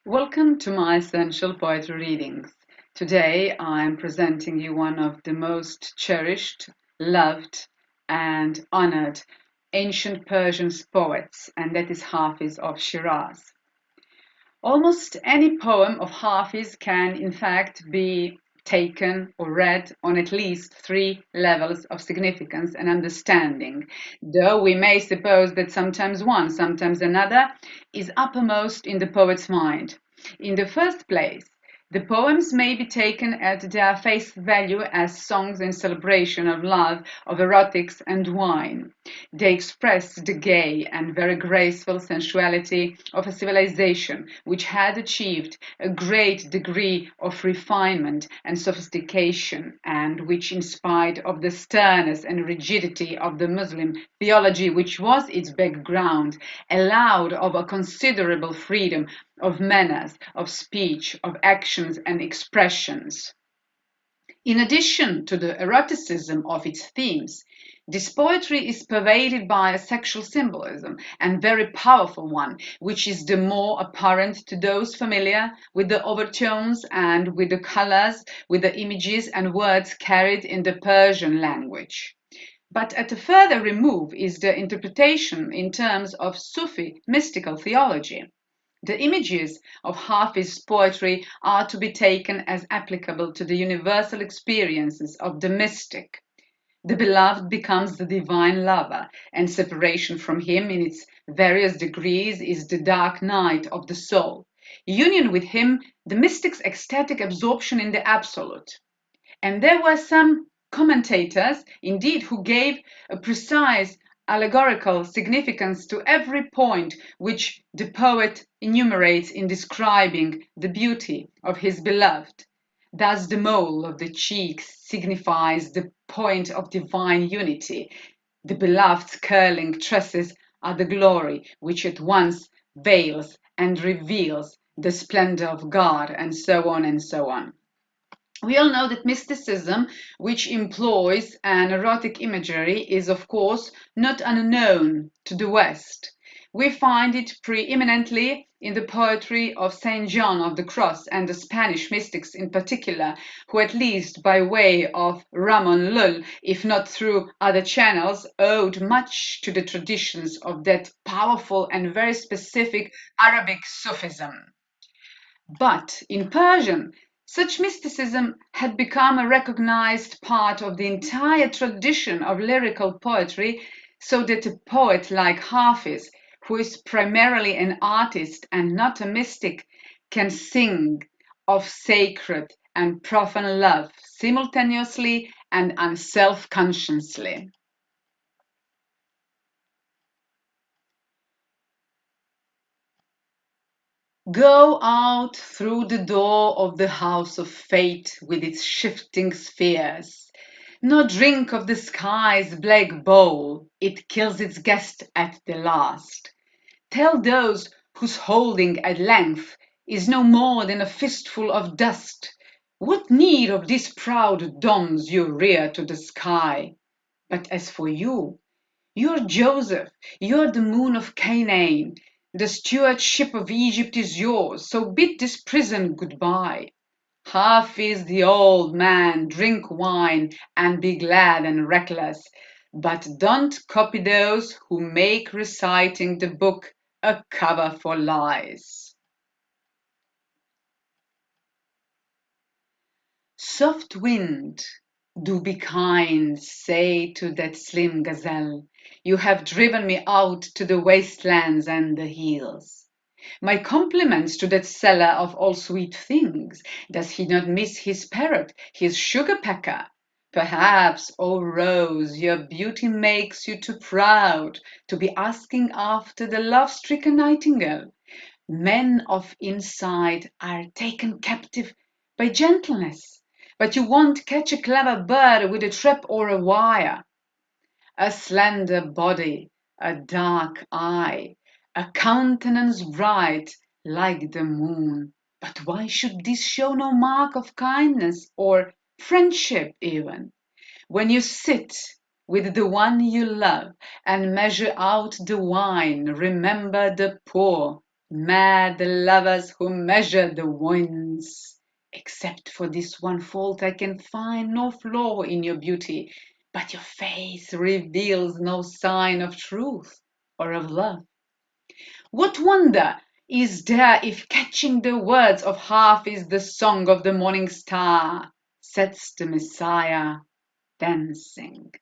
Welcome to my Essential Poetry Readings. Today I'm presenting you one of the most cherished, loved, and honored ancient Persian poets, and that is Hafiz of Shiraz. Almost any poem of Hafiz can, in fact, be taken or read on at least three levels of significance and understanding, though we may suppose that sometimes one, sometimes another, is uppermost in the poet's mind. In the first place, the poems may be taken at their face value as songs in celebration of love, of erotics and wine. They express the gay and very graceful sensuality of a civilization which had achieved a great degree of refinement and sophistication, and which, in spite of the sternness and rigidity of the Muslim theology which was its background, allowed of a considerable freedom of manners, of speech, of actions and expressions. In addition to the eroticism of its themes, this poetry is pervaded by a sexual symbolism, and very powerful one, which is the more apparent to those familiar with the overtones and with the colors, with the images and words carried in the Persian language. But at a further remove is the interpretation in terms of Sufi mystical theology. The images of Hafiz's poetry are to be taken as applicable to the universal experiences of the mystic. The beloved becomes the divine lover, and separation from him in its various degrees is the dark night of the soul. Union with him, the mystic's ecstatic absorption in the absolute. And there were some commentators, indeed, who gave a precise allegorical significance to every point which the poet enumerates in describing the beauty of his beloved. Thus, the mole of the cheek signifies the point of divine unity. The beloved's curling tresses are the glory which at once veils and reveals the splendor of God, and so on and so on. We all know that mysticism, which employs an erotic imagery, is of course not unknown to the West. We find it preeminently in the poetry of Saint John of the Cross and the Spanish mystics in particular, who at least by way of Ramon Lull, if not through other channels, owed much to the traditions of that powerful and very specific Arabic Sufism. But in Persian, such mysticism had become a recognized part of the entire tradition of lyrical poetry, so that a poet like Hafiz, who is primarily an artist and not a mystic, can sing of sacred and profane love simultaneously and unself-consciously. Go out through the door of the house of fate with its shifting spheres, nor drink of the sky's black bowl, it kills its guest at the last. Tell those whose holding at length is no more than a fistful of dust, what need of these proud domes you rear to the sky? But as for you, you're Joseph, you're the moon of Canaan. The stewardship of Egypt is yours, so bid this prison goodbye. Hafiz the old man, drink wine and be glad and reckless, but don't copy those who make reciting the book a cover for lies. Soft wind, do be kind, say to that slim gazelle, you have driven me out to the wastelands and the hills. My compliments to that seller of all sweet things. Does he not miss his parrot, his sugar pecker? Perhaps, O Rose, your beauty makes you too proud to be asking after the love-stricken nightingale. Men of insight are taken captive by gentleness, but you won't catch a clever bird with a trap or a wire. A slender body, a dark eye, a countenance bright like the moon. But why should this show no mark of kindness or friendship even? When you sit with the one you love and measure out the wine, remember the poor, Mad the lovers who measure the winds. Except for this one fault, I can find no flaw in your beauty, but your face reveals no sign of truth or of love. What wonder is there if catching the words of Hafiz, the song of the morning star, sets the Messiah dancing?